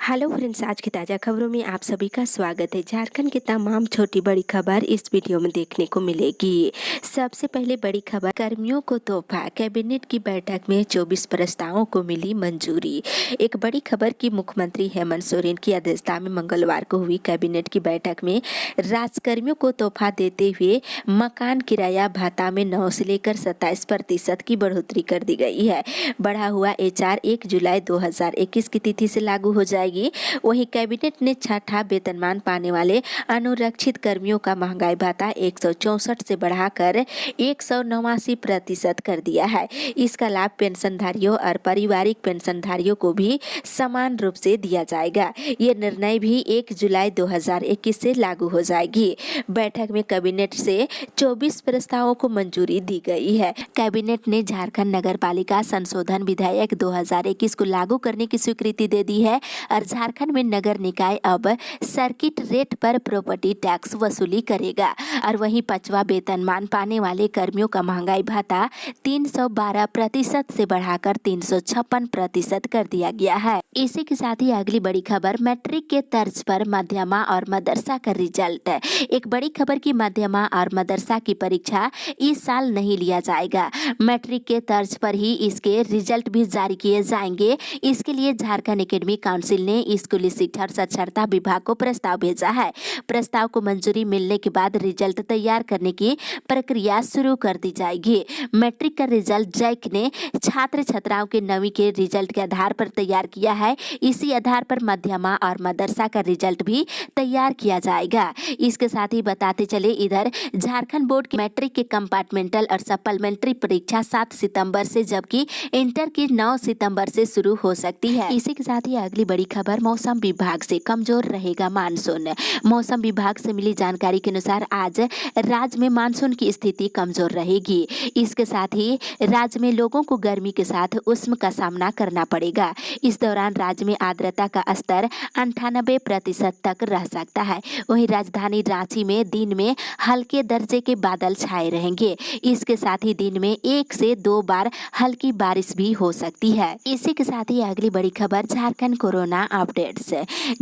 Hello friends, आज की ताज़ा खबरों में आप सभी का स्वागत है। झारखंड की तमाम छोटी बड़ी खबर इस वीडियो में देखने को मिलेगी। सबसे पहले बड़ी खबर, कर्मियों को तोहफा, कैबिनेट की बैठक में 24 प्रस्तावों को मिली मंजूरी। एक बड़ी खबर की मुख्यमंत्री हेमंत सोरेन की अध्यक्षता में मंगलवार को हुई कैबिनेट की बैठक में राजकर्मियों को तोहफा देते हुए मकान किराया भत्ता में 9 से लेकर 27% की बढ़ोतरी कर दी गई है। बढ़ा हुआ HR 1 जुलाई 2021 की तिथि से लागू हो जाएगी। वहीं कैबिनेट ने छठा वेतनमान पाने वाले अनुरक्षित कर्मियों का महंगाई भत्ता 164 से बढ़ाकर 189% कर दिया है। इसका लाभ पेंशनधारियों और पारिवारिक पेंशनधारियों को भी समान रूप से दिया जाएगा। ये निर्णय भी 1 जुलाई 2021 से लागू हो जाएगी। बैठक में कैबिनेट से 24 प्रस्तावों को मंजूरी दी गई है। कैबिनेट ने झारखंड नगर पालिका संशोधन विधेयक 2021 को लागू करने की स्वीकृति दे दी है और झारखंड में नगर निकाय अब सर्किट रेट पर प्रॉपर्टी टैक्स वसूली करेगा। और वहीं 5वां वेतनमान पाने वाले कर्मियों का महंगाई भत्ता 312% से बढ़ाकर 356% कर दिया गया है। इसी के साथ ही अगली बड़ी खबर, मैट्रिक के तर्ज पर मध्यमा और मदरसा का रिजल्ट। एक बड़ी खबर की मध्यमा और मदरसा की परीक्षा इस साल नहीं लिया जाएगा। मैट्रिक के तर्ज पर ही इसके रिजल्ट भी जारी किए जाएंगे। इसके लिए झारखंड एकेडमिक काउंसिल ने स्कूली शिक्षा और साक्षरता विभाग को प्रस्ताव भेजा है। प्रस्ताव को मंजूरी मिलने के बाद रिजल्ट तैयार करने की प्रक्रिया शुरू कर दी जाएगी। मैट्रिक का रिजल्ट जैक ने छात्र छात्राओं के 9वीं के रिजल्ट के आधार पर तैयार किया है। इसी आधार पर मध्यमा और मदरसा का रिजल्ट भी तैयार किया जाएगा। इसके साथ ही बताते चले, इधर झारखंड बोर्ड की मैट्रिक के कंपार्टमेंटल और सप्लीमेंट्री परीक्षा 7 सितंबर से, जबकि इंटर की 9 सितंबर से शुरू हो सकती है। इसी के साथ ही अगली बड़ी खबर, मौसम विभाग से कमजोर रहेगा मानसून। मौसम विभाग से मिली जानकारी के अनुसार आज राज्य में मानसून की स्थिति कमजोर रहेगी। इसके साथ ही राज्य में लोगों को गर्मी के साथ उष्ण का सामना करना पड़ेगा। इस दौरान राज्य में आर्द्रता का स्तर 98% तक रह सकता है। वहीं राजधानी रांची में दिन में हल्के दर्जे के बादल छाए रहेंगे। इसके साथ ही दिन में 1 से 2 बार हल्की बारिश भी हो सकती है। इसी के साथ ही अगली बड़ी खबर, झारखंड कोरोना अपडेट्स।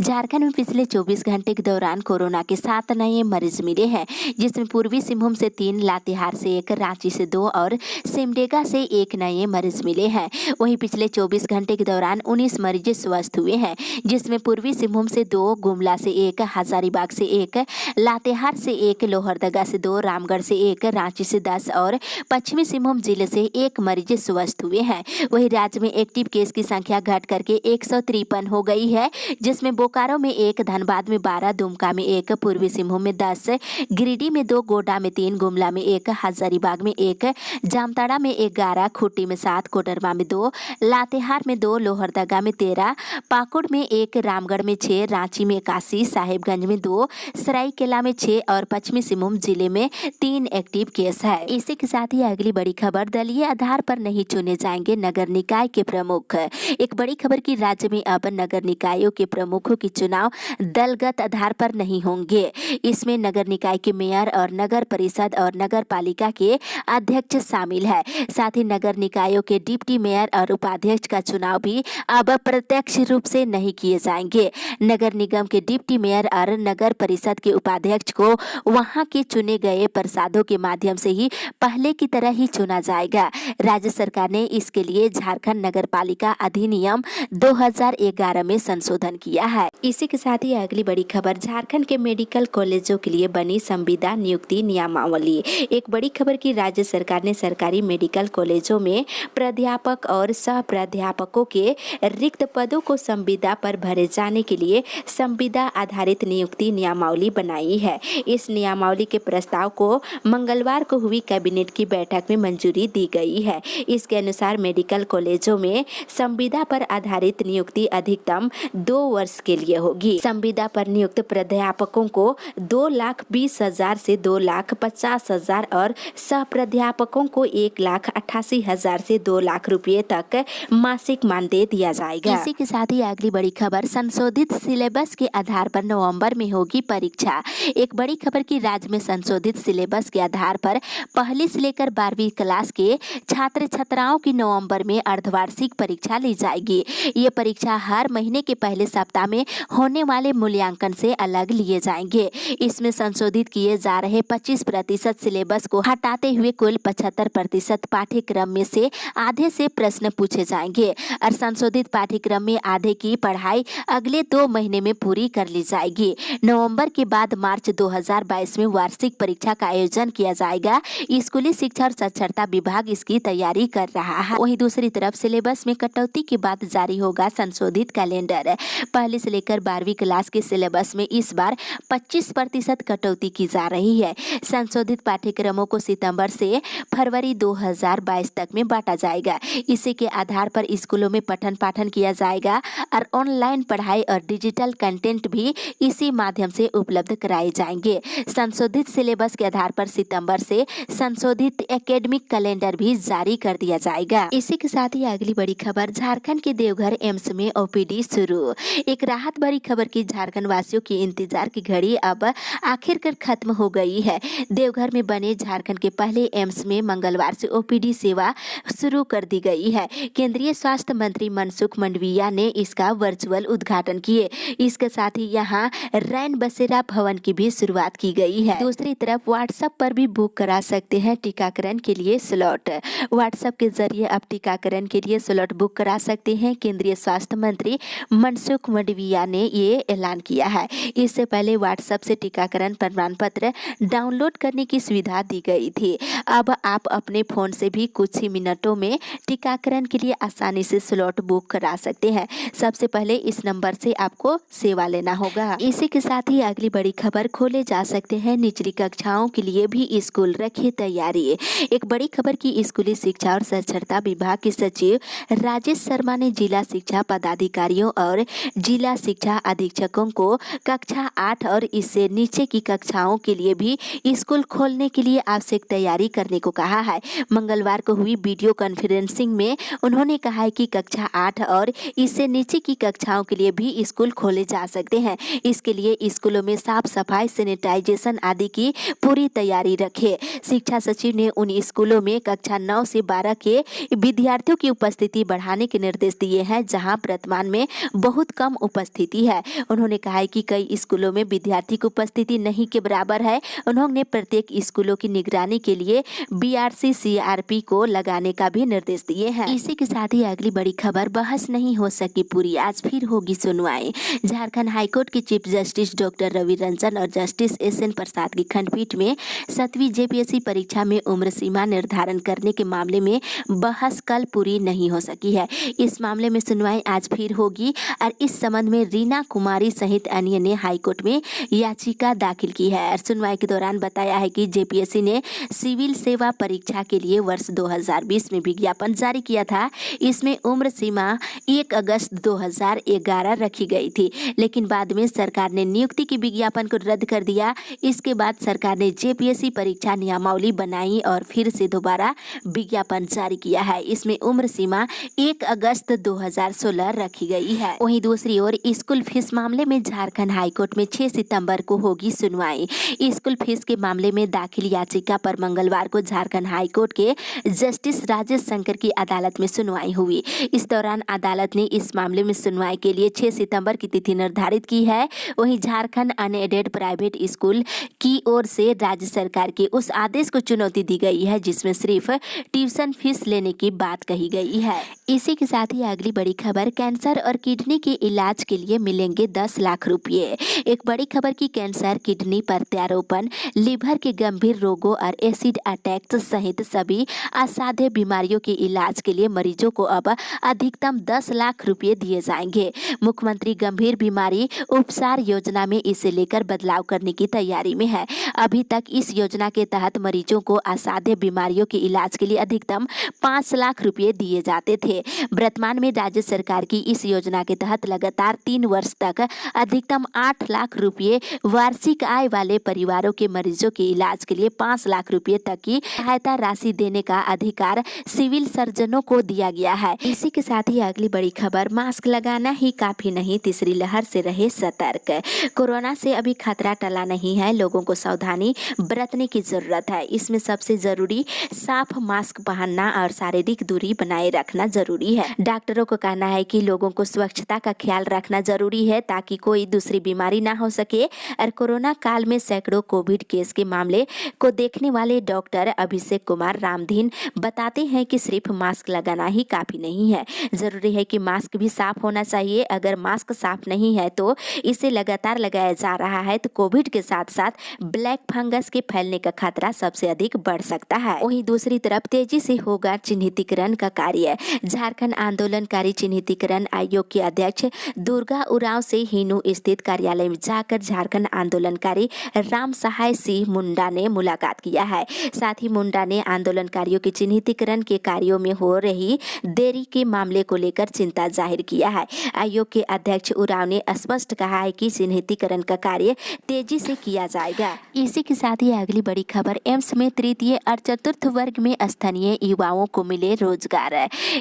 झारखंड में पिछले 24 घंटे के दौरान कोरोना के 7 नए मरीज मिले हैं, जिसमें पूर्वी सिंहभूम से 3, लातेहार से 1, रांची से 2 और सिमडेगा से 1 नए मरीज मिले हैं। वहीं पिछले 24 घंटे के दौरान 19 मरीज स्वस्थ हुए हैं, जिसमें पूर्वी सिंहभूम से 2, गुमला से 1, हजारीबाग से 1, लातेहार से 1, लोहरदगा से 2, रामगढ़ से 1, रांची से 10 और पश्चिमी सिंहभूम जिले से 1 मरीज स्वस्थ हुए हैं। वहीं राज्य में एक्टिव केस की संख्या घट करके 153 हो गई है, जिसमें बोकारो में 1, धनबाद में 12, दुमका में 1, पूर्वी सिंहभूम में 10, गिरिडीह में 2, गोड्डा में 3, गुमला में 1, हजारीबाग में 1, जामताड़ा में 11, खूंटी में 7, कोडरमा में 2, लातेहार में 2, लोहरदगा में 13, पाकुड़ में 1, रामगढ़ में 6, रांची में 81, साहेबगंज में 2, सरायकेला में 6 और पश्चिमी सिंहभूम जिले में 3 एक्टिव केस है। इसी के साथ ही अगली बड़ी खबर, दलीय आधार पर नहीं चुने जाएंगे नगर निकाय के प्रमुख। एक बड़ी खबर की राज्य में अब नगर निकायों के प्रमुखों की चुनाव दलगत आधार पर नहीं होंगे। इसमें नगर निकाय के मेयर और नगर परिषद और नगर पालिका के अध्यक्ष शामिल है। साथ ही नगर निकायों के डिप्टी मेयर और उपाध्यक्ष का चुनाव भी अब प्रत्यक्ष रूप से नहीं किए जाएंगे। नगर निगम के डिप्टी मेयर और नगर परिषद के उपाध्यक्ष को वहां के चुने गए पार्षदों के माध्यम से ही पहले की तरह ही चुना जाएगा। राज्य सरकार ने इसके लिए झारखंड नगर पालिका अधिनियम 2011 में संशोधन किया है। इसी के साथ ही अगली बड़ी खबर, झारखंड के मेडिकल कॉलेजों के लिए बनी संविदा नियुक्ति नियमावली। एक बड़ी खबर की राज्य सरकार ने सरकारी मेडिकल कॉलेजों में प्राध्यापक और सह प्राध्यापकों के रिक्त पदों को संविदा पर भरे जाने के लिए संविदा आधारित नियुक्ति नियमावली बनाई है। इस नियमावली के प्रस्ताव को मंगलवार को हुई कैबिनेट की बैठक में मंजूरी दी गई है। इसके अनुसार मेडिकल कॉलेजों में संविदा पर आधारित नियुक्ति अधिकतम 2 वर्ष के लिए होगी। संविदा पर नियुक्त प्राध्यापकों को 2,20,000 से 2,50,000 और सह प्राध्यापकों को 1,88,000 से 2 लाख रुपए तक मासिक मानदेय दिया जाएगा। इसी के साथ ही अगली बड़ी खबर, संशोधित सिलेबस के आधार पर नवंबर में होगी परीक्षा। एक बड़ी खबर की राज्य में संशोधित सिलेबस के आधार पर पहली से लेकर 12वीं क्लास के छात्र छात्राओं की नवंबर में अर्धवार्षिक परीक्षा ली जाएगी। ये परीक्षा हर महीने महीने के पहले सप्ताह में होने वाले मूल्यांकन से अलग लिए जाएंगे। इसमें संशोधित किए जा रहे 25% सिलेबस को हटाते हुए कुल 75% पाठ्यक्रम में से आधे से प्रश्न पूछे जाएंगे और संशोधित पाठ्यक्रम में आधे की पढ़ाई अगले 2 महीने में पूरी कर ली जाएगी। नवंबर के बाद मार्च 2022 में वार्षिक परीक्षा का आयोजन किया जाएगा। स्कूली शिक्षा और साक्षरता विभाग इसकी तैयारी कर रहा है। वहीं दूसरी तरफ सिलेबस में कटौती के बाद जारी होगा संशोधित कैलेंडर। पहली से लेकर 12वीं क्लास के सिलेबस में इस बार 25% कटौती की जा रही है। संशोधित पाठ्यक्रमों को सितंबर से फरवरी 2022 तक में बांटा जाएगा। इसी के आधार पर स्कूलों में पठन पाठन किया जाएगा और ऑनलाइन पढ़ाई और डिजिटल कंटेंट भी इसी माध्यम से उपलब्ध कराए जाएंगे। संशोधित सिलेबस के आधार पर सितंबर से संशोधित एकेडमिक कैलेंडर भी जारी कर दिया जाएगा। इसी के साथ ही अगली बड़ी खबर, झारखंड के देवघर एम्स में ओपीडी शुरू। एक राहत भरी खबर की झारखंड वासियों की इंतजार की घड़ी अब आखिरकार खत्म हो गई है। देवघर में बने झारखंड के पहले एम्स में मंगलवार से ओपीडी सेवा शुरू कर दी गई है। केंद्रीय स्वास्थ्य मंत्री मनसुख मंडाविया ने इसका वर्चुअल उद्घाटन किए। इसके साथ ही यहाँ रैन बसेरा भवन की भी शुरुआत की गई है। दूसरी तरफ व्हाट्सएप पर भी बुक करा सकते हैं टीकाकरण के लिए स्लॉट। व्हाट्सएप के जरिए अब टीकाकरण के लिए स्लॉट बुक करा सकते हैं। केंद्रीय स्वास्थ्य मंत्री मनसुख मंडाविया ने ये ऐलान किया है। इससे पहले व्हाट्सएप से टीकाकरण प्रमाण पत्र डाउनलोड करने की सुविधा दी गई थी। अब आप अपने फोन से भी कुछ ही मिनटों में टीकाकरण के लिए आसानी से स्लॉट बुक करा सकते हैं। सबसे पहले इस नंबर से आपको सेवा लेना होगा। इसी के साथ ही अगली बड़ी खबर, खोले जा सकते हैं निचली कक्षाओं के लिए भी स्कूल, रखिए तैयारी। एक बड़ी खबर की स्कूली शिक्षा और साक्षरता विभाग के सचिव राजेश शर्मा ने जिला शिक्षा पदाधिकारियों और जिला शिक्षा अधीक्षकों को कक्षा 8 और इससे नीचे की कक्षाओं के लिए भी स्कूल खोलने के लिए आवश्यक तैयारी करने को कहा है। मंगलवार को हुई वीडियो कॉन्फ्रेंसिंग में उन्होंने कहा है कि कक्षा 8 और इससे नीचे की कक्षाओं के लिए भी स्कूल खोले जा सकते हैं। इसके लिए स्कूलों में साफ सफाई, सैनिटाइजेशन आदि की पूरी तैयारी रखे। शिक्षा सचिव ने उन स्कूलों में कक्षा 9 से 12 के विद्यार्थियों की उपस्थिति बढ़ाने के निर्देश दिए हैं जहां वर्तमान में बहुत कम उपस्थिति है। उन्होंने कहा है कि कई स्कूलों में विद्यार्थी की उपस्थिति नहीं के बराबर है। उन्होंने प्रत्येक स्कूलों की निगरानी के लिए बीआरसी सीआरपी को लगाने का भी निर्देश दिए हैं। इसी के साथ ही अगली बड़ी खबर, बहस नहीं हो सकी पूरी, आज फिर होगी सुनवाई। झारखंड हाईकोर्ट के chief justice doctor Ravi Ranjan और जस्टिस एसएन प्रसाद की खंडपीठ में 7वीं जेपीएससी परीक्षा में उम्र सीमा निर्धारण करने के मामले में बहस कल पूरी नहीं हो सकी है। इस मामले में सुनवाई आज फिर होगी और इस संबंध में रीना कुमारी सहित अन्य ने हाईकोर्ट में याचिका दाखिल की है। और सुनवाई के दौरान बताया है कि जेपीएससी ने सिविल सेवा परीक्षा के लिए वर्ष 2020 में विज्ञापन जारी किया था। इसमें उम्र सीमा 1 अगस्त 2011 रखी गई थी, लेकिन बाद में सरकार ने नियुक्ति के विज्ञापन को रद्द कर दिया। इसके बाद सरकार ने जेपीएससी परीक्षा नियमावली बनाई और फिर से दोबारा विज्ञापन जारी किया है। इसमें उम्र सीमा 1 अगस्त 2016 रखी गई है। वहीं दूसरी ओर स्कूल फीस मामले में झारखंड हाईकोर्ट में 6 सितंबर को होगी सुनवाई। स्कूल फीस के मामले में दाखिल याचिका पर मंगलवार को झारखंड हाईकोर्ट के जस्टिस राजेश शंकर की अदालत में सुनवाई हुई। इस दौरान अदालत ने इस मामले में सुनवाई के लिए 6 सितंबर की तिथि निर्धारित की है। वहीं झारखंड अनएडेड प्राइवेट स्कूल की ओर से राज्य सरकार के उस आदेश को चुनौती दी गई है जिसमें सिर्फ ट्यूशन फीस लेने की बात कही गई है। इसी के साथ ही अगली बड़ी खबर, कैंसर और किडनी के इलाज के लिए मिलेंगे 10 लाख रुपये। एक बड़ी खबर की कैंसर, किडनी प्रत्यारोपण, लीवर के गंभीर रोगों और एसिड अटैक सहित सभी असाध्य बीमारियों के इलाज के लिए मरीजों को अब अधिकतम 10 लाख रुपये दिए जाएंगे। मुख्यमंत्री गंभीर बीमारी उपचार योजना में इसे लेकर बदलाव करने की तैयारी में है। अभी तक इस योजना के तहत मरीजों को असाध्य बीमारियों के इलाज के लिए अधिकतम 5 लाख रुपये दिए जाते थे। वर्तमान में राज्य सरकार की इस योजना के तहत लगातार 3 वर्ष तक अधिकतम 8 लाख रुपये वार्षिक आय वाले परिवारों के मरीजों के इलाज के लिए 5 लाख रुपये तक की सहायता राशि देने का अधिकार सिविल सर्जनों को दिया गया है। इसी के साथ ही अगली बड़ी खबर, मास्क लगाना ही काफी नहीं, तीसरी लहर से रहे सतर्क। कोरोना से अभी खतरा टला नहीं है, लोगों को सावधानी बरतने की जरूरत है। इसमें सबसे जरूरी साफ मास्क पहनना और शारीरिक दूरी बनाए रखना जरूरी है। डॉक्टरों का कहना है कि लोगों को स्वच्छता का ख्याल रखना जरूरी है ताकि कोई दूसरी बीमारी ना हो सके। और कोरोना काल में सैकड़ों कोविड केस के मामले को देखने वाले डॉक्टर अभिषेक कुमार रामधीन बताते हैं कि सिर्फ मास्क लगाना ही काफी नहीं है, जरूरी है कि मास्क भी साफ होना चाहिए। अगर मास्क साफ नहीं है तो इसे लगातार लगाया जा रहा है तो कोविड के साथ साथ ब्लैक फंगस के फैलने का खतरा सबसे अधिक बढ़ सकता है। वहीं दूसरी तरफ तेजी से होगा चिन्हितीकरण का कार्य। झारखंड आंदोलनकारी चिन्हितीकरण आयोग के अध्यक्ष दुर्गा उरांव से हिनू स्थित कार्यालय में जाकर झारखंड आंदोलनकारी राम सहाय सिंह मुंडा ने मुलाकात किया है। साथ ही मुंडा ने आंदोलनकारियों के चिन्हितीकरण के कार्यों में हो रही देरी के मामले को लेकर चिंता जाहिर किया है। आयोग के अध्यक्ष उरांव ने स्पष्ट कहा है कि चिन्हितीकरण का कार्य तेजी से किया जाएगा। इसी के साथ ही अगली बड़ी खबर, एम्स में तृतीय और चतुर्थ वर्ग में स्थानीय युवाओं को मिले रोजगार।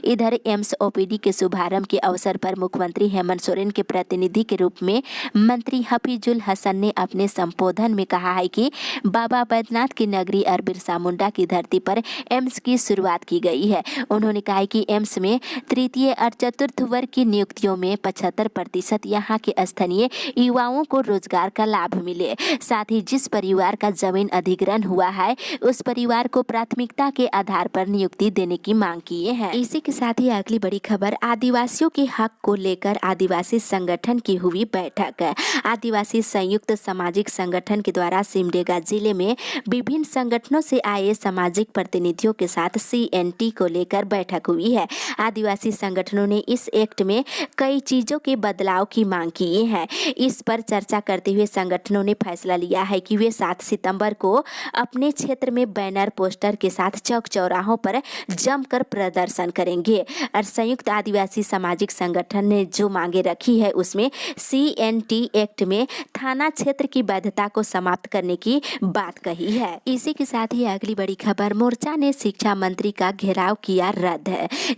इधर एम्स ओपीडी के शुभारंभ के अवसर पर मुख्यमंत्री हेमंत सोरेन के प्रतिनिधि के रूप में मंत्री हफीजुल हसन ने अपने संबोधन में कहा है कि बाबा बैद्यनाथ की नगरी और बिरसा मुंडा की धरती पर एम्स की शुरुआत की गई है। उन्होंने कहा है कि एम्स में तृतीय और चतुर्थ वर्ग की नियुक्तियों में 75% यहाँ के स्थानीय युवाओं को रोजगार का लाभ मिले। साथ ही जिस परिवार का जमीन अधिग्रहण हुआ है उस परिवार को प्राथमिकता के आधार पर नियुक्ति देने की मांग किए हैं। इसी के साथ ही अगली बड़ी खबर, आदिवासियों के हक को लेकर आदिवासी संगठन की हुई बैठक। आदिवासी संयुक्त सामाजिक संगठन के द्वारा सिमडेगा जिले में विभिन्न संगठनों से आए सामाजिक प्रतिनिधियों के साथ CNT को लेकर बैठक हुई है। आदिवासी संगठनों ने इस एक्ट में कई चीजों के बदलाव की मांग की है। इस पर चर्चा करते हुए संगठनों ने फैसला लिया है कि वे 7 सितंबर को अपने क्षेत्र में बैनर पोस्टर के साथ चौक चौराहों पर जमकर प्रदर्शन करेंगे। और संयुक्त आदिवासी सामाजिक संगठन ने जो मांगे रखी है उसमें CNT एक्ट में थाना क्षेत्र की वैधता को समाप्त करने की बात कही है। इसी के साथ ही अगली बड़ी खबर, मोर्चा ने शिक्षा मंत्री का घेराव किया रद्द।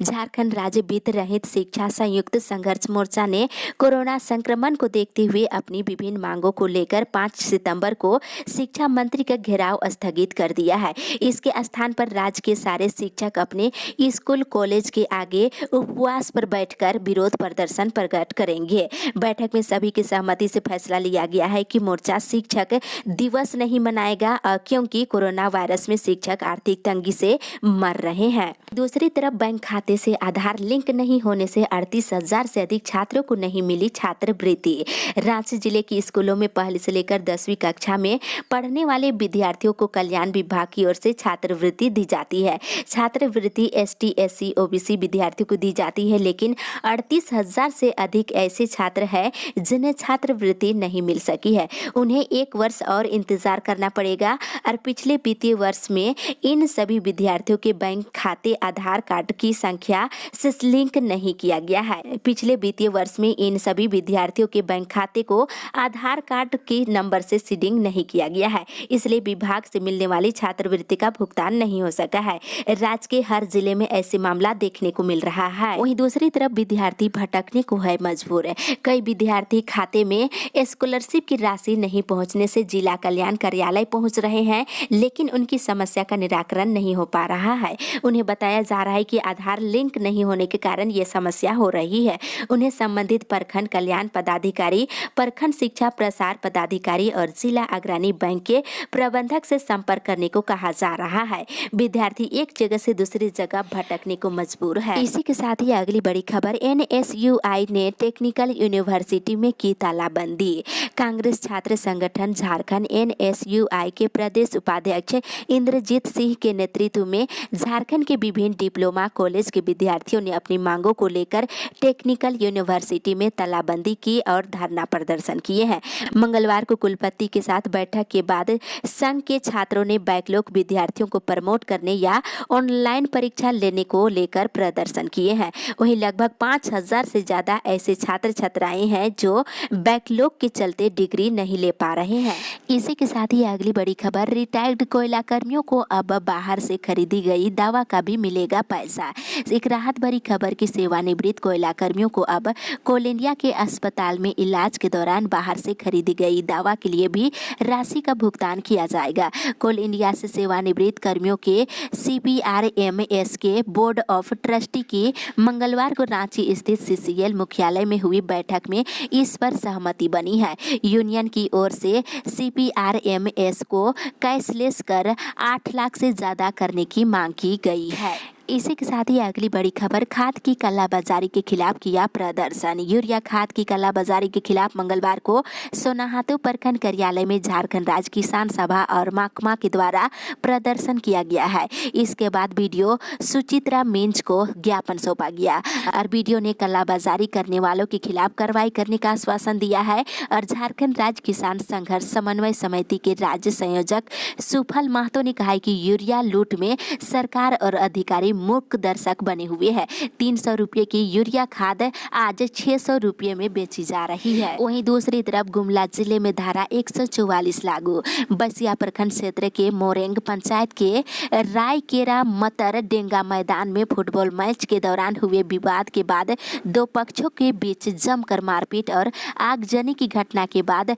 झारखंड राज्य वित्त रहित शिक्षा संयुक्त संघर्ष मोर्चा ने कोरोना संक्रमण को देखते हुए अपनी विभिन्न मांगों को लेकर 5 सितंबर को शिक्षा मंत्री का घेराव स्थगित कर दिया है। इसके स्थान पर राज्य के सारे शिक्षक अपने स्कूल कॉलेज के आगे उपवास पर बैठकर विरोध प्रदर्शन प्रकट करेंगे। बैठक में सभी की सहमति से फैसला लिया गया है कि मोर्चा शिक्षक दिवस नहीं मनाएगा क्योंकि कोरोना वायरस में शिक्षक आर्थिक तंगी से मर रहे हैं। दूसरी तरफ बैंक खाते से आधार लिंक नहीं होने से 38,000 से अधिक छात्रों को नहीं मिली छात्रवृत्ति। रांची जिले की स्कूलों में पहली से लेकर 10वीं कक्षा में पढ़ने वाले विद्यार्थियों को कल्याण विभाग की ओर से छात्रवृत्ति दी जाती है। छात्रवृत्ति ST SC OBC विद्यार्थियों को दी जाती है, लेकिन 38,000 से अधिक ऐसे छात्र हैं जिन्हें छात्रवृत्ति नहीं मिल सकी है। उन्हें 1 वर्ष और इंतजार करना पड़ेगा। और पिछले वित्तीय वर्ष में इन सभी विद्यार्थियों के बैंक खाते आधार कार्ड की संख्या से लिंक नहीं किया गया है। पिछले वित्तीय वर्ष में इन सभी विद्यार्थियों के बैंक खाते को आधार कार्ड के नंबर से सीडिंग नहीं किया गया है, इसलिए विभाग से मिलने वाली छात्रवृत्ति का भुगतान नहीं हो सका है। राज्य के हर जिले में ऐसे मामला देखने को मिल रहा है। वहीं दूसरी तरफ विद्यार्थी भटकने को है मजबूर। कई विद्यार्थी खाते में स्कॉलरशिप की राशि नहीं पहुंचने से जिला कल्याण कार्यालय पहुंच रहे हैं, लेकिन उनकी समस्या का निराकरण नहीं हो पा रहा है। उन्हें बताया जा रहा है कि आधार लिंक नहीं होने के कारण ये समस्या हो रही है। उन्हें संबंधित प्रखंड कल्याण पदाधिकारी, प्रखंड शिक्षा प्रसार पदाधिकारी और जिला अग्रणी बैंक के प्रबंधक से संपर्क करने को कहा जा रहा है। विद्यार्थी एक जगह से दूसरी जगह भटकने को मजबूर है। इसी के साथ ही अगली बड़ी खबर, NSUI ने टेक्निकल यूनिवर्सिटी में की तालाबंदी। कांग्रेस छात्र संगठन झारखंड NSUI के प्रदेश उपाध्यक्ष इंद्रजीत सिंह के नेतृत्व में झारखंड के विभिन्न डिप्लोमा कॉलेज के विद्यार्थियों ने अपनी मांगों को लेकर टेक्निकल यूनिवर्सिटी में तालाबंदी की और धरना प्रदर्शन किए हैं। मंगलवार को कुलपति के साथ बैठक के बाद संघ के छात्रों ने बैकलॉग विद्यार्थियों को प्रमोट करने या ऑनलाइन परीक्षा लेने को लेकर प्रदर्शन किए हैं। वहीं लगभग 5,000 से ज्यादा ऐसे छात्र छात्राएं हैं जो बैकलॉग के चलते डिग्री नहीं ले पा रहे हैं। इसी के साथ ही अगली बड़ी खबर, रिटायर्ड कोयला कर्मियों को अब बाहर से खरीदी गई दवा का भी मिलेगा पैसा। एक राहत भरी खबर की सेवानिवृत्त कोयला कर्मियों को अब कोल इंडिया के अस्पताल में इलाज के दौरान बाहर से खरीदी गई दवा के लिए भी राशि का भुगतान किया जाएगा। कोल इंडिया से सेवानिवृत्त कर्मियों के CPRMS के बोर्ड ऑफ ट्रस्टी की मंगलवार को रांची स्थित बीसीसीएल मुख्यालय में हुई बैठक में इस पर सहमति बनी है। यूनियन की ओर से सीपीआरएमएस को कैशलेस कर 8 लाख से ज्यादा करने की मांग की गई है। इसी के साथ ही अगली बड़ी खबर, खाद की कालाबाजारी के खिलाफ किया प्रदर्शन। यूरिया खाद की कालाबाजारी के खिलाफ मंगलवार को सोनाहातू प्रखंड कार्यालय में झारखंड राज्य किसान सभा और महकमा के द्वारा प्रदर्शन किया गया है। इसके बाद बीडीओ सुचित्रा मिंज को ज्ञापन सौंपा गया और बीडीओ ने कालाबाजारी करने वालों के खिलाफ कार्रवाई करने का आश्वासन दिया है। और झारखंड राज्य किसान संघर्ष समन्वय समिति के राज्य संयोजक सुफल महतो ने कहा कि यूरिया लूट में सरकार और अधिकारी मुख्य दर्शक बने हुए हैं। 300 रुपये की यूरिया खाद आज 600 रुपये में बेची जा रही है। वहीं दूसरी तरफ गुमला जिले में धारा 144 लागू। बसिया प्रखंड क्षेत्र के मोरेंग पंचायत के रायकेरा मतर डेंगा मैदान में फुटबॉल मैच के दौरान हुए विवाद के बाद दो पक्षों के बीच जमकर मारपीट और आगजनी की घटना के बाद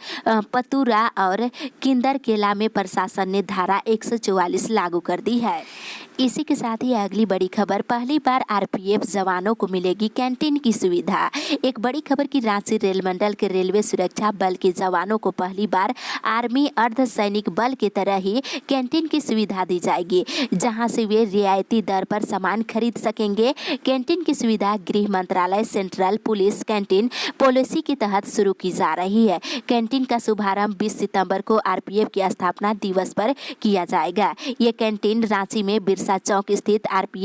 पतुरा और किंदरकेला में प्रशासन ने धारा 144 लागू कर दी है। इसी के साथ ही अगली बड़ी खबर, पहली बार आरपीएफ जवानों को मिलेगी कैंटीन की सुविधा। एक बड़ी खबर की रांची रेल मंडल के रेलवे सुरक्षा बल के जवानों को पहली बार आर्मी अर्धसैनिक बल की तरह ही कैंटीन की सुविधा दी जाएगी, जहां से वे रियायती दर पर सामान खरीद सकेंगे। कैंटीन की सुविधा गृह मंत्रालय सेंट्रल पुलिस कैंटीन पॉलिसी के तहत शुरू की जा रही है। कैंटीन का शुभारंभ 20 सितंबर को आरपीएफ की स्थापना दिवस पर किया जाएगा। ये कैंटीन रांची में बिरसा चौक स्थित आरपीएफ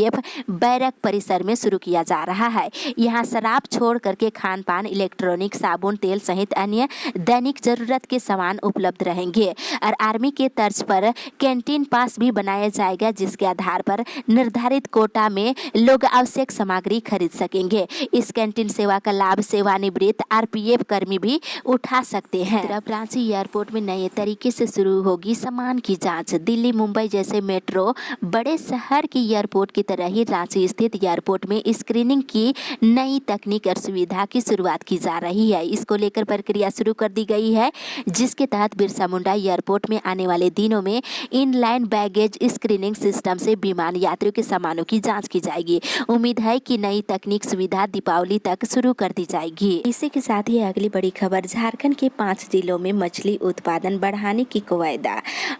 बैरक परिसर में शुरू किया जा रहा है। यहाँ शराब छोड़ करके खान पान, इलेक्ट्रॉनिक, साबुन, तेल सहित अन्य दैनिक जरूरत के सामान उपलब्ध रहेंगे। और आर्मी के तर्ज पर कैंटीन पास भी बनाया जाएगा, जिसके आधार पर निर्धारित कोटा में लोग आवश्यक सामग्री खरीद सकेंगे। इस कैंटीन सेवा का लाभ सेवानिवृत्त आरपीएफ कर्मी भी उठा सकते हैं। रांची एयरपोर्ट में नए तरीके से शुरू होगी सामान की जाँच। दिल्ली, मुंबई जैसे मेट्रो बड़े शहर की एयरपोर्ट की तरह ही रांची स्थित एयरपोर्ट में स्क्रीनिंग की नई तकनीक और सुविधा की शुरुआत की जा रही है। इसको लेकर प्रक्रिया शुरू कर दी गई है, जिसके तहत बिरसा मुंडा एयरपोर्ट में आने वाले दिनों में इनलाइन बैगेज स्क्रीनिंग सिस्टम से विमान यात्रियों के सामानों की जांच की जाएगी। उम्मीद है कि नई तकनीक सुविधा दीपावली तक शुरू कर दी जाएगी। इसी के साथ ही अगली बड़ी खबर, झारखंड के 5 जिलों में मछली उत्पादन बढ़ाने की कवायद।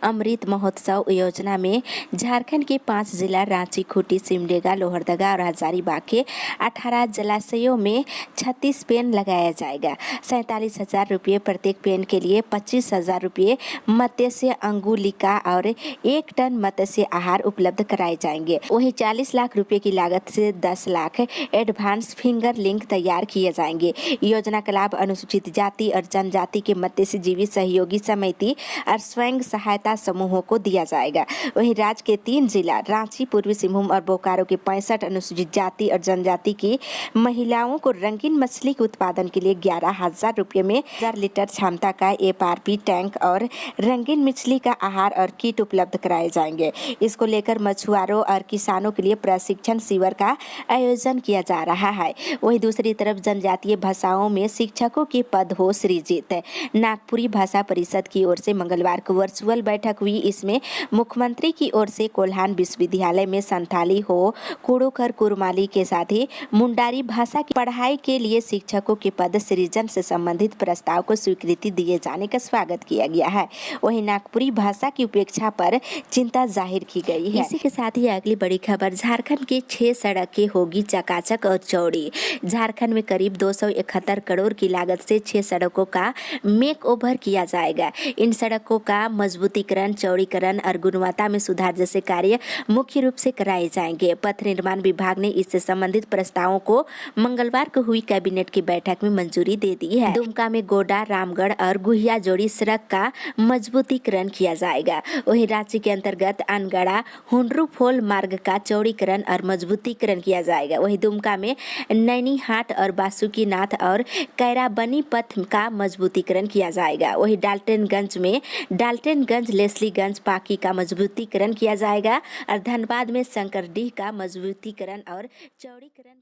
अमृत महोत्सव योजना में झारखंड के 5 जिला रांची, खूंटी, सिमडेगा, लोहरदगा और हजारीबाग के 18 जलाशयों में 36 पेन लगाया जाएगा। 47,000 रुपये प्रत्येक पेन के लिए 25,000 रुपये मत्स्य अंगुलिका और 1 टन मत्स्य आहार उपलब्ध कराए जाएंगे। वहीं 40 लाख रुपये की लागत से 10 लाख एडवांस फिंगर लिंक तैयार किए जाएंगे। योजना का लाभ अनुसूचित जाति और जनजाति के मत्स्यजीवी सहयोगी समिति और स्वयं सहायता समूहों को दिया जाएगा। वहीं राज्य के 3 जिला रांची, पूर्वी सिंहभूम और बोकारो के 65 अनुसूचित जाति और जनजाति की महिलाओं को रंगीन मछली के उत्पादन के लिए 11,000 रुपये में 1000 लीटर क्षमता का एफआरपी टैंक और रंगीन मछली का आहार और किट उपलब्ध कराए जाएंगे। इसको लेकर मछुआरों और किसानों के लिए प्रशिक्षण शिविर का आयोजन किया जा रहा है। वहीं दूसरी तरफ जनजातीय भाषाओं में शिक्षकों के पद हो सृजित। नागपुरी भाषा परिषद की ओर से मंगलवार को वर्चुअल बैठक हुई। इसमें मुख्यमंत्री की ओर से कोल्हान विश्वविद्यालय में संथाली हो, कुड़ोकर, कुरमाली के साथ ही मुंडारी भाषा की पढ़ाई के लिए शिक्षकों के पद सृजन से संबंधित प्रस्ताव को स्वीकृति दिए जाने का स्वागत किया गया है। वहीं नागपुरी भाषा की उपेक्षा पर चिंता जाहिर की गई है। इसी के साथ ही अगली बड़ी खबर, झारखंड की 6 सड़कें होगी चकाचक और चौड़ी। झारखंड में करीब 271 करोड़ की लागत से 6 सड़कों का मेक ओवर किया जाएगा। इन सड़कों का मजबूतीकरण, चौड़ीकरण और गुणवत्ता में सुधार जैसे कार्य मुख्य रूप से कराए जाएंगे। पथ निर्माण विभाग ने इससे संबंधित प्रस्तावों को मंगलवार को हुई कैबिनेट की बैठक में मंजूरी दे दी है। दुमका में गोडा, रामगढ़ और गुहिया जोड़ी सड़क का मजबूतीकरण किया जाएगा। वहीं रांची के अंतर्गत अनगढ़ा हुंडरू फोल मार्ग का चौड़ीकरण और मजबूतीकरण किया जाएगा। वहीं दुमका में नैनीहाट और बासुकीनाथ और कैराबनी पथ का मजबूतीकरण किया जाएगा। वहीं डाल्टनगंज में डाल्टनगंज लेस्लीगंज पाकी का मजबूतीकरण किया जाएगा और धनबाद में शंकरडीह का मजबूतीकरण और चौड़ीकरण